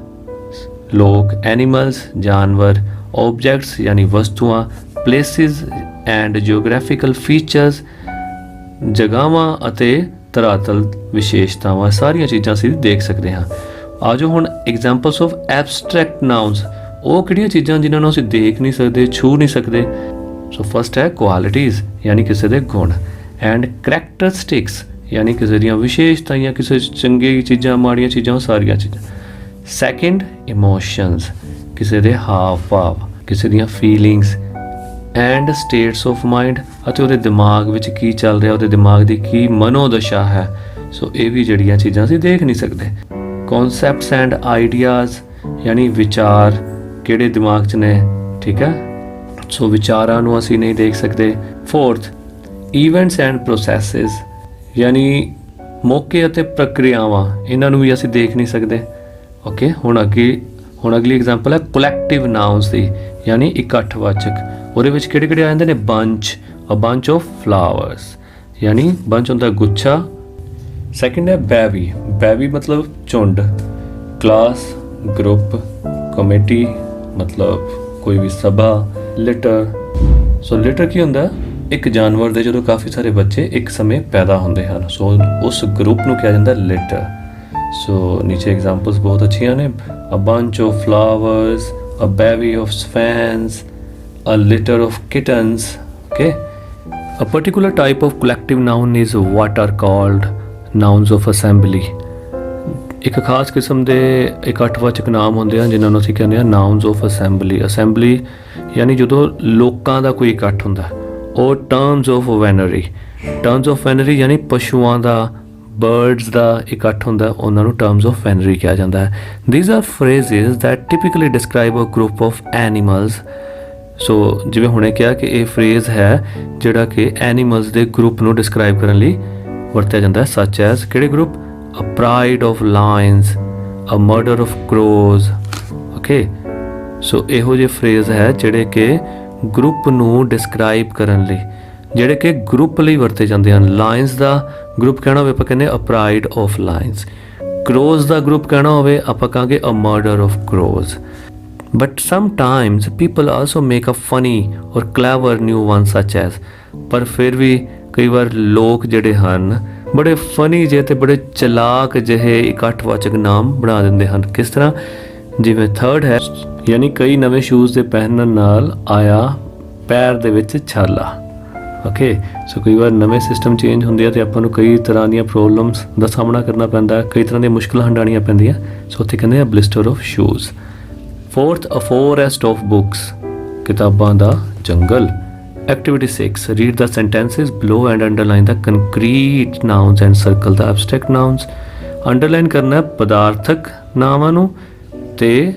ਲੋਕ, ਐਨੀਮਲਸ, ਜਾਨਵਰ, ਆਬਜੈਕਟਸ ਯਾਨੀ ਵਸਤੂਆਂ, ਪਲੇਸਿਸ ਐਂਡ ਜਿਓਗ੍ਰਾਫੀਕਲ ਫੀਚਰਸ, ਜਗ੍ਹਾਵਾਂ ਅਤੇ ਧਰਾਤਲ ਵਿਸ਼ੇਸ਼ਤਾਵਾਂ, ਸਾਰੀਆਂ ਚੀਜ਼ਾਂ ਅਸੀਂ ਦੇਖ ਸਕਦੇ ਹਾਂ। ਆ ਜਾਓ ਹੁਣ ਐਗਜ਼ਾਮਪਲਸ ਆਫ ਐਬਸਟਰੈਕਟ ਨਾउन्स। ਉਹ ਕਿਹੜੀਆਂ ਚੀਜ਼ਾਂ ਜਿਨ੍ਹਾਂ ਨੂੰ ਅਸੀਂ ਦੇਖ ਨਹੀਂ ਸਕਦੇ, ਛੂਹ ਨਹੀਂ ਸਕਦੇ? ਸੋ ਫਸਟ ਹੈ ਕੁਆਲਿਟੀਜ਼ ਯਾਨੀ ਕਿਸੇ ਦੇ ਗੁਣ, ਐਂਡ ਕਰੈਕਟਰਿਸਟਿਕਸ ਯਾਨੀ ਕਿਸੇ ਦੀਆਂ ਵਿਸ਼ੇਸ਼ਤਾਵਾਂ, ਕਿਸੇ ਚੰਗੀ ਚੀਜ਼ਾਂ, ਮਾੜੀਆਂ ਚੀਜ਼ਾਂ, ਉਹ ਸਾਰੀਆਂ ਚੀਜ਼ਾਂ। ਸੈਕਿੰਡ ਇਮੋਸ਼ਨਸ, ਕਿਸੇ ਦੇ ਹਾਵ ਭਾਵ, ਕਿਸੇ ਦੀਆਂ feelings, and states of mind, ਅਤੇ ਉਹਦੇ ਦਿਮਾਗ ਵਿੱਚ ਕੀ ਚੱਲ ਰਿਹਾ, ਉਹਦੇ ਦਿਮਾਗ ਦੀ ਕੀ ਮਨੋਦਸ਼ਾ ਹੈ। ਸੋ ਇਹ ਵੀ ਜਿਹੜੀਆਂ ਚੀਜ਼ਾਂ ਅਸੀਂ ਦੇਖ ਨਹੀਂ ਸਕਦੇ। ਕਨਸੈਪਟਸ ਐਂਡ ਆਈਡੀਆਜ਼ ਯਾਨੀ ਵਿਚਾਰ ਕਿਹੜੇ ਦਿਮਾਗ 'ਚ ਨੇ, ਠੀਕ ਹੈ। ਸੋ ਵਿਚਾਰਾਂ ਨੂੰ ਅਸੀਂ ਨਹੀਂ ਦੇਖ ਸਕਦੇ। ਫੋਰਥ ਈਵੈਂਟਸ ਐਂਡ ਪ੍ਰੋਸੈਸਿਸ ਯਾਨੀ ਮੌਕੇ ਅਤੇ ਪ੍ਰਕਿਰਿਆਵਾਂ, ਇਹਨਾਂ ਨੂੰ ਵੀ ਅਸੀਂ ਦੇਖ ਨਹੀਂ ਸਕਦੇ। ਓਕੇ, ਹੁਣ ਅਗਲੀ ਐਗਜ਼ਾਮਪਲ ਹੈ ਕਲੈਕਟਿਵ ਨਾउन्स ਦੀ, ਯਾਨੀ ਇਕੱਠਵਾਚਕ। ਉਹਦੇ ਵਿੱਚ ਕਿਹੜੇ ਆ ਜਾਂਦੇ ਨੇ? Bunch, a bunch of flowers ਯਾਨੀ ਬੰਚ ਹੁੰਦਾ ਗੁੱਛਾ। ਸੈਕਿੰਡ ਹੈ ਬੈਵੀ। ਬੈਵੀ ਮਤਲਬ ਝੁੰਡ। ਕਲਾਸ, ਗਰੁੱਪ, ਕਮੇਟੀ ਮਤਲਬ ਕੋਈ ਵੀ ਸਭਾ। ਲਿਟਰ, ਸੋ ਲਿਟਰ ਕੀ ਹੁੰਦਾ? ਇੱਕ ਜਾਨਵਰ ਦੇ ਜਦੋਂ ਕਾਫੀ ਸਾਰੇ ਬੱਚੇ ਇੱਕ ਸਮੇਂ ਪੈਦਾ ਹੁੰਦੇ ਹਨ, ਸੋ ਉਸ ਗਰੁੱਪ ਨੂੰ ਕਿਹਾ ਜਾਂਦਾ ਲਿਟਰ। ਸੋ ਨੀਚੇ ਐਗਜ਼ਾਮਪਲਸ ਬਹੁਤ ਅੱਛੀਆਂ ਨੇ। A bunch of flowers, a bevy of swans, a litter of kittens. Okay, a particular type of collective noun is what are called nouns of assembly. ਇੱਕ ਖਾਸ ਕਿਸਮ ਦੇ ਇਕੱਠਵਾਚਕ ਨਾਮ ਹੁੰਦੇ ਹਨ ਜਿਨ੍ਹਾਂ ਨੂੰ ਅਸੀਂ ਕਹਿੰਦੇ ਹਾਂ nouns of assembly. assembly ਯਾਨੀ ਜਦੋਂ ਲੋਕਾਂ ਦਾ ਕੋਈ ਇਕੱਠ ਹੁੰਦਾ। ਉਹ terms of venery, terms of venery ਯਾਨੀ ਪਸ਼ੂਆਂ ਦਾ, ਬਰਡਸ ਦਾ ਇਕੱਠ ਹੁੰਦਾ, ਉਹਨਾਂ ਨੂੰ terms of venery ਕਿਹਾ ਜਾਂਦਾ ਹੈ। These are phrases that typically describe a group of animals. ਸੋ ਜਿਵੇਂ ਹੁਣੇ ਕਿਹਾ ਕਿ ਇਹ ਫਰੇਜ਼ ਹੈ ਜਿਹੜਾ ਕਿ ਐਨੀਮਲਸ ਦੇ ਗਰੁੱਪ ਨੂੰ ਡਿਸਕ੍ਰਾਈਬ ਕਰਨ ਲਈ ਵਰਤਿਆ ਜਾਂਦਾ ਹੈ। ਸੱਚ ਐਜ਼ ਕਿਹੜੇ group? A pride of lions, a murder of crows. Okay, so ਇਹੋ ਜਿਹੇ ਫਰੇਜ਼ ਹੈ ਜਿਹੜੇ ਕਿ ਗਰੁੱਪ ਨੂੰ ਡਿਸਕ੍ਰਾਈਬ ਕਰਨ ਲਈ, ਜਿਹੜੇ ਕਿ ਗਰੁੱਪ ਲਈ ਵਰਤੇ ਜਾਂਦੇ ਹਨ। ਲਾਇਨਸ ਦਾ ਗਰੁੱਪ ਕਹਿਣਾ ਹੋਵੇ ਆਪਾਂ ਕਹਿੰਦੇ a pride of lions. Crows ਦਾ ਗਰੁੱਪ ਕਹਿਣਾ ਹੋਵੇ ਆਪਾਂ ਕਹਾਂਗੇ a murder of crows. But sometimes people also make a funny or clever new one such as, ਪਰ ਫਿਰ ਵੀ ਕਈ ਵਾਰ ਲੋਕ ਜਿਹੜੇ ਹਨ ਬੜੇ ਫਨੀ ਜਿਹੇ ਤੇ ਬੜੇ ਚਲਾਕ ਜਿਹੇ ਇਕੱਠਵਾਚਕ ਨਾਮ ਬਣਾ ਦਿੰਦੇ ਹਨ। ਕਿਸ ਤਰ੍ਹਾਂ? ਜਿਵੇਂ ਥਰਡ ਹੈ ਯਾਨੀ ਕਈ ਨਵੇਂ ਸ਼ੂਜ਼ ਦੇ ਪਹਿਨਣ ਨਾਲ ਆਇਆ ਪੈਰ ਦੇ ਵਿੱਚ ਛਾਲਾ। ਓਕੇ, ਸੋ ਕਈ ਵਾਰ ਨਵੇਂ ਸਿਸਟਮ ਚੇਂਜ ਹੁੰਦੇ ਆ ਤੇ ਆਪਾਂ ਨੂੰ ਕਈ ਤਰ੍ਹਾਂ ਦੀਆਂ ਪ੍ਰੋਬਲਮਸ ਦਾ ਸਾਹਮਣਾ ਕਰਨਾ ਪੈਂਦਾ, ਕਈ ਤਰ੍ਹਾਂ ਦੀਆਂ ਮੁਸ਼ਕਲਾਂ ਹੰਡਾਣੀਆਂ ਪੈਂਦੀਆਂ। ਸੋ ਉੱਥੇ ਕਹਿੰਦੇ ਆ blister of shoes. Fourth, a forest of books, ਕਿਤਾਬਾਂ ਦਾ ਜੰਗਲ। Activity 6. Read the sentences below and underline the concrete nouns and circle the abstract nouns. Underline ਕਰਨਾ ਪਦਾਰਥਕ ਨਾਵਾਂ ਨੂੰ ਤੇ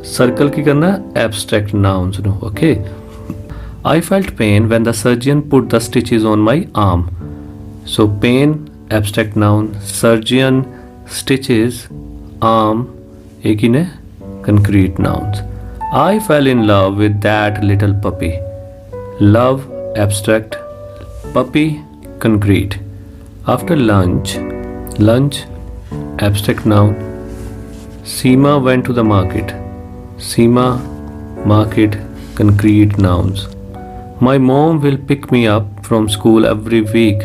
ਸਰਕਲ ਕੀ ਕਰਨਾ? Abstract nouns ਨੂੰ। Okay. I felt pain when the surgeon put the stitches on my arm. So pain abstract noun, surgeon, stitches, arm एक ही ने concrete nouns. I fell in love with that little puppy. Love abstract, puppy concrete. After lunch, lunch abstract noun. Seema went to the market. Seema, market, concrete nouns. My mom will pick me up from school every week.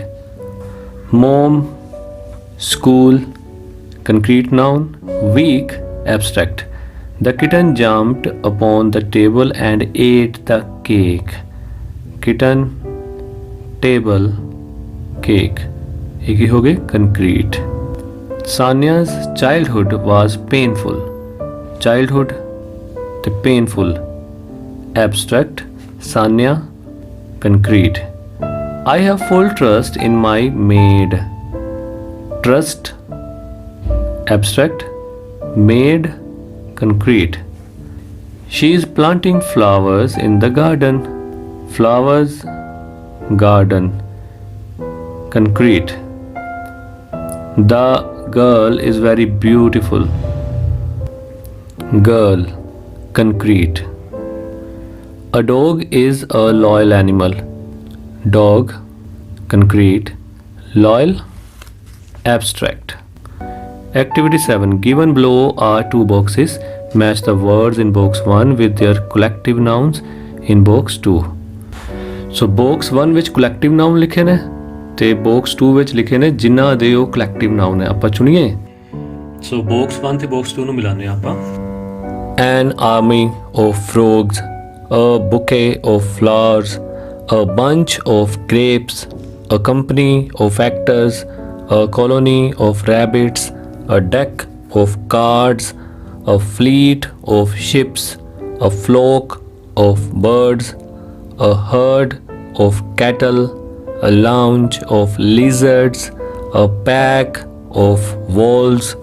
Mom, school, concrete noun. Week, abstract. The kitten jumped upon the table and ate the cake. Kitten, table, cake. एक ही हो गए concrete. Sania's childhood was painful. Childhood, the painful. Abstract, Sanya, concrete. I have full trust in my maid. Trust, abstract, maid, concrete. She is planting flowers in the garden. Flowers, garden, concrete. The girl is very beautiful. Girl, concrete. A dog is a loyal animal. Dog, concrete. Loyal, abstract. Activity 7. Given below are two boxes. Match the words in box 1 with their collective nouns in box 2. So box 1 ਵਿੱਚ collective noun ਲਿਖੇ ਨੇ ਤੇ box 2 ਵਿੱਚ ਲਿਖੇ ਨੇ ਜਿਨ੍ਹਾਂ ਦੇ ਉਹ collective noun ਹੈ ਆਪਾਂ ਚੁਣੀਏ ਸੋ box 1 ਤੇ box 2 ਨੂੰ ਮਿਲਾਉਂਦੇ ਆਪਾਂ An army of frogs, a bouquet of flowers, a bunch of grapes, a company of actors, a colony of rabbits, a deck of cards, a fleet of ships, a flock of birds, a herd of cattle, a lounge of lizards, a pack of wolves,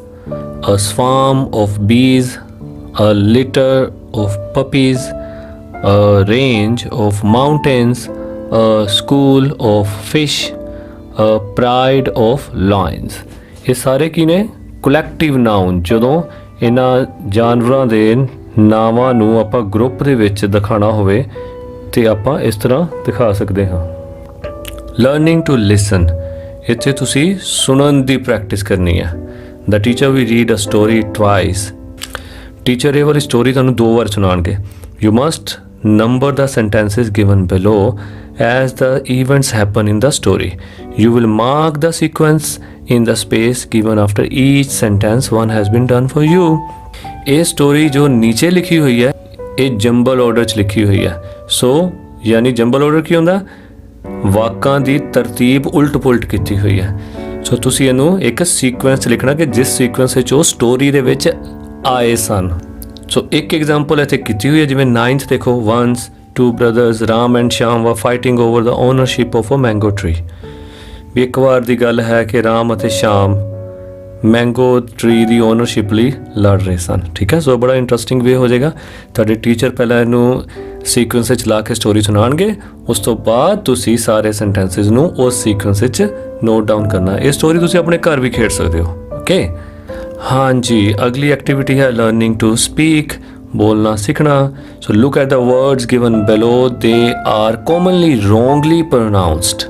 a swarm of bees, a litter of puppies, a range of mountains, a school of fish, a pride of lions. ਇਹ ਸਾਰੇ ਕੀ ਨੇ collective noun ਜਦੋਂ ਇਹਨਾਂ ਜਾਨਵਰਾਂ ਦੇ ਨਾਵਾਂ ਨੂੰ ਆਪਾਂ ਗਰੁੱਪ ਦੇ ਵਿੱਚ ਦਿਖਾਣਾ ਹੋਵੇ ਤੇ ਆਪਾਂ ਇਸ ਤਰ੍ਹਾਂ ਦਿਖਾ ਸਕਦੇ ਹਾਂ ਲਰਨਿੰਗ ਟੂ ਲਿਸਨ ਇੱਥੇ ਤੁਸੀਂ ਸੁਣਨ ਦੀ ਪ੍ਰੈਕਟਿਸ ਕਰਨੀ ਹੈ the teacher will read a story twice teacher ਇਹ ਵਾਲੀ ਸਟੋਰੀ ਤੁਹਾਨੂੰ 2 ਵਾਰ ਸੁਣਾਉਣਗੇ you must number the sentences given below as the events happen in the story. You will mark the sequence in the space given after each sentence one has been done for you. ਇਹ story ਜੋ ਨੀਚੇ ਲਿਖੀ ਹੋਈ ਹੈ ਇਹ jumble order 'ਚ ਲਿਖੀ ਹੋਈ ਹੈ ਸੋ ਯਾਨੀ ਜੰਬਲ ਆਰਡਰ ਕੀ ਹੁੰਦਾ ਵਾਕਾਂ ਦੀ ਤਰਤੀਬ ਉਲਟ-ਪੁਲਟ ਕੀਤੀ ਹੋਈ ਹੈ ਸੋ ਤੁਸੀਂ ਇਹਨੂੰ ਇੱਕ ਸੀਕੁਐਂਸ ਲਿਖਣਾ ਕਿ ਜਿਸ ਸੀਕੁਐਂਸ ਵਿੱਚ ਉਹ ਸਟੋਰੀ ਦੇ ਵਿੱਚ ਆਏ ਸਨ ਸੋ ਇੱਕ ਐਗਜ਼ਾਮਪਲ ਇੱਥੇ ਕੀਤੀ ਹੋਈ ਹੈ ਜਿਵੇਂ 9th ਦੇਖੋ once two brothers Ram and Shyam were fighting over the ownership of a mango tree ਵੀ ਇੱਕ ਵਾਰ ਦੀ ਗੱਲ ਹੈ ਕਿ ਰਾਮ ਅਤੇ ਸ਼ਾਮ ਮੈਂਗੋ ਟਰੀ ਦੀ ਓਨਰਸ਼ਿਪ ਲਈ ਲੜ ਰਹੇ ਸਨ ਠੀਕ ਹੈ ਸੋ ਬੜਾ ਇੰਟਰਸਟਿੰਗ ਵੇ ਹੋ ਜਾਏਗਾ ਤੁਹਾਡੇ ਟੀਚਰ ਪਹਿਲਾਂ ਇਹਨੂੰ ਸੀਕੁਐਂਸ ਵਿੱਚ ਲਾ ਕੇ ਸਟੋਰੀ ਸੁਣਾਉਣਗੇ ਉਸ ਤੋਂ ਬਾਅਦ ਤੁਸੀਂ ਸਾਰੇ ਸੈਂਟੈਂਸਸ ਨੂੰ ਉਸ ਸੀਕੁਐਂਸ ਵਿੱਚ ਨੋਟ ਡਾਊਨ ਕਰਨਾ ਇਹ ਸਟੋਰੀ ਤੁਸੀਂ ਆਪਣੇ ਘਰ ਵੀ ਖੇਡ ਸਕਦੇ ਹੋ ਓਕੇ ਹਾਂਜੀ ਅਗਲੀ ਐਕਟੀਵਿਟੀ ਹੈ ਲਰਨਿੰਗ ਟੂ ਸਪੀਕ बोलना सीखना so look at the words given below they are commonly wrongly pronounced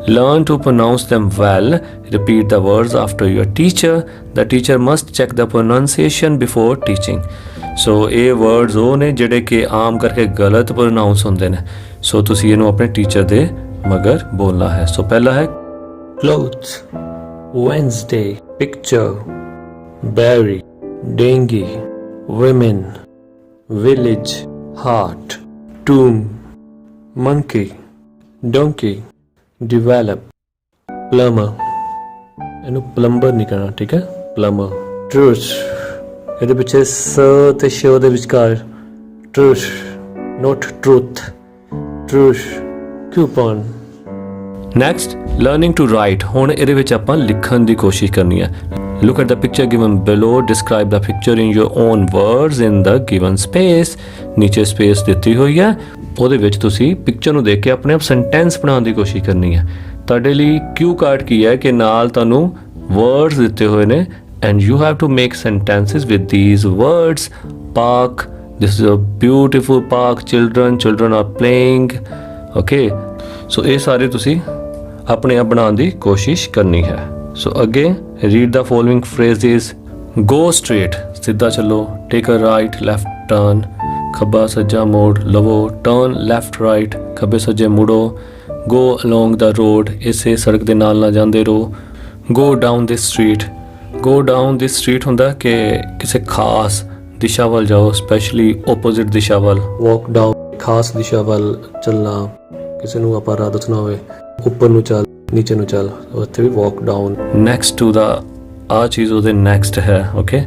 learn to pronounce them well repeat the words after your teacher the teacher must check the pronunciation before teaching so ਇਹ words ਉਹ ਨੇ ਜਿਹੜੇ ਕਿ ਆਮ ਕਰਕੇ ਗਲਤ pronounce ਹੁੰਦੇ ਨੇ so ਤੁਸੀਂ ਇਹਨੂੰ ਆਪਣੇ ਟੀਚਰ ਦੇ ਮਗਰ ਬੋਲਣਾ ਹੈ so ਪਹਿਲਾ ਹੈ clothes Wednesday picture berry dengue women village heart tomb monkey donkey develop plumber ਇਹਨੂੰ plumber ਨਹੀਂ ਕਹਿਣਾ ਠੀਕ ਹੈ plumber truth ਇਹਦੇ ਪਿੱਛੇ ਸ ਤੇ ਸ਼ ਦੇ ਵਿਚਕਾਰ truth not truth truth coupon next learning to write ਹੁਣ ਇਹਦੇ ਵਿੱਚ ਆਪਾਂ ਲਿਖਣ ਦੀ ਕੋਸ਼ਿਸ਼ ਕਰਨੀ ਹੈ Look at the picture given below. Describe the picture in your own words in the given space. नीचे space ਦਿੱਤੀ ਹੋਈ ਹੈ ਉਹਦੇ ਵਿੱਚ ਤੁਸੀਂ ਪਿਕਚਰ ਨੂੰ ਦੇਖ ਕੇ ਆਪਣੇ ਆਪ ਸੈਂਟੈਂਸ ਬਣਾਉਣ ਦੀ ਕੋਸ਼ਿਸ਼ ਕਰਨੀ ਹੈ। ਤੁਹਾਡੇ ਲਈ ਕਿਊ ਕਾਰਡ ਕੀ ਹੈ ਕਿ ਨਾਲ ਤੁਹਾਨੂੰ ਵਰਡਸ ਦਿੱਤੇ ਹੋਏ ਨੇ and you have to make sentences with these words. Park, this is a beautiful park, children are playing. Okay, so ਇਹ ਸਾਰੇ ਤੁਸੀਂ ਆਪਣੇ ਆਪ ਬਣਾਉਣ ਦੀ ਕੋਸ਼ਿਸ਼ ਕਰਨੀ ਹੈ। ਸੋ ਅੱਗੇ read the following phrases. Go straight, ਸਿੱਧਾ ਚੱਲੋ। Take a right, left turn, ਖੱਬਾ ਸੱਜਾ ਮੋੜ ਲਵੋ। ਟਰਨ ਲੈਫਟ ਰਾਈਟ, ਖੱਬੇ ਸੱਜੇ ਮੁੜੋ। ਗੋ ਅਲੋਂਗ ਦਾ ਰੋਡ, ਇਸੇ ਸੜਕ ਦੇ ਨਾਲ ਜਾਂਦੇ ਰਹੋ। ਗੋ ਡਾਊਨ ਦਿਸ ਸਟਰੀਟ, ਗੋ ਡਾਊਨ ਦਿਸ ਸਟਰੀਟ ਹੁੰਦਾ ਕਿ ਕਿਸੇ ਖਾਸ ਦਿਸ਼ਾ ਵੱਲ ਜਾਓ, ਸਪੈਸ਼ਲੀ ਓਪੋਜ਼ਿਟ ਦਿਸ਼ਾ ਵੱਲ। ਵਾਕ ਡਾਊਨ, ਖਾਸ ਦਿਸ਼ਾ ਵੱਲ ਚੱਲਣਾ, ਕਿਸੇ ਨੂੰ ਆਪਾਂ ਰਾਹ ਦੱਸਣਾ ਹੋਵੇ ਉੱਪਰ ਨੂੰ ਚੱਲ, ਨੀਚੇ ਨੂੰ ਚੱਲ, ਉੱਥੇ ਵੀ ਵਾਕ ਡਾਊਨ। ਨੈਕਸਟ ਟੂ ਦਾ ਆ ਚੀਜ਼ ਉਹਦੇ ਨੈਕਸਟ ਹੈ। ਓਕੇ,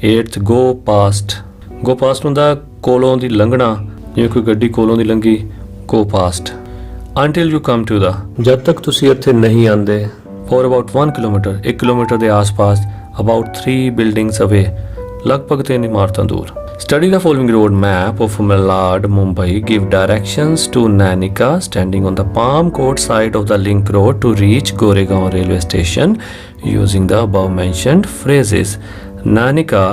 8th ਗੋ ਪਾਸਟ। ਗੋ ਪਾਸਟ ਹੁੰਦਾ ਕੋਲੋਂ ਦੀ ਲੰਘਣਾ, ਜਿਵੇਂ ਕੋਈ ਗੱਡੀ ਕੋਲੋਂ ਦੀ ਲੰਘੀ, ਗੋ past. until you come to the, ਜਦ ਤੱਕ ਤੁਸੀਂ ਇੱਥੇ ਨਹੀਂ ਆਉਂਦੇ, for about 1 kilometer, 1 ਕਿਲੋਮੀਟਰ ਦੇ ਆਸ-ਪਾਸ, about 3 buildings away, ਲਗਭਗ 3 ਇਮਾਰਤਾਂ ਦੂਰ। Study the following road map of Malad, Mumbai. Give directions to Nanika, standing on the Palm Court side of the link road to reach Goregaon railway station using the above mentioned phrases. Nanika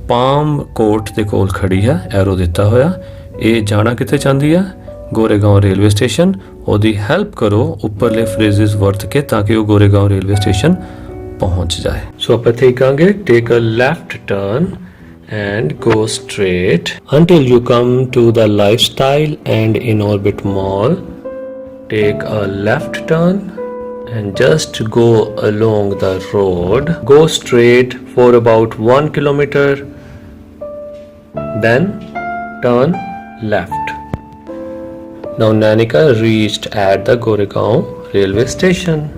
palm court ਦੇ ਕੋਲ ਖੜੀ ਹੈ, arrow ਦਿੱਤਾ ਹੋਇਆ। ਇਹ ਜਾਣਾ ਕਿੱਥੇ ਚਾਹੁੰਦੀ ਹੈ? Goregaon railway station. ਉਹਦੀ ਹੈਲਪ ਕਰੋ ਉੱਪਰਲੇ ਫਰੇਜ਼ਸ ਵਰਤ ਕੇ ਤਾਂ ਕਿ ਉਹ ਗੋਰੇਗਾਂਵ ਰੇਲਵੇ ਸਟੇਸ਼ਨ ਪਹੁੰਚ ਜਾਏ। ਸੋ ਆਪਾਂ ਇੱਥੇ ਕਹਾਂਗੇ take a left turn and go straight until you come to the Lifestyle and In Orbit Mall. Take a left turn and just go along the road. Go straight for about 1 kilometer. Then turn left. Now Nanika reached at the Goregaon railway station.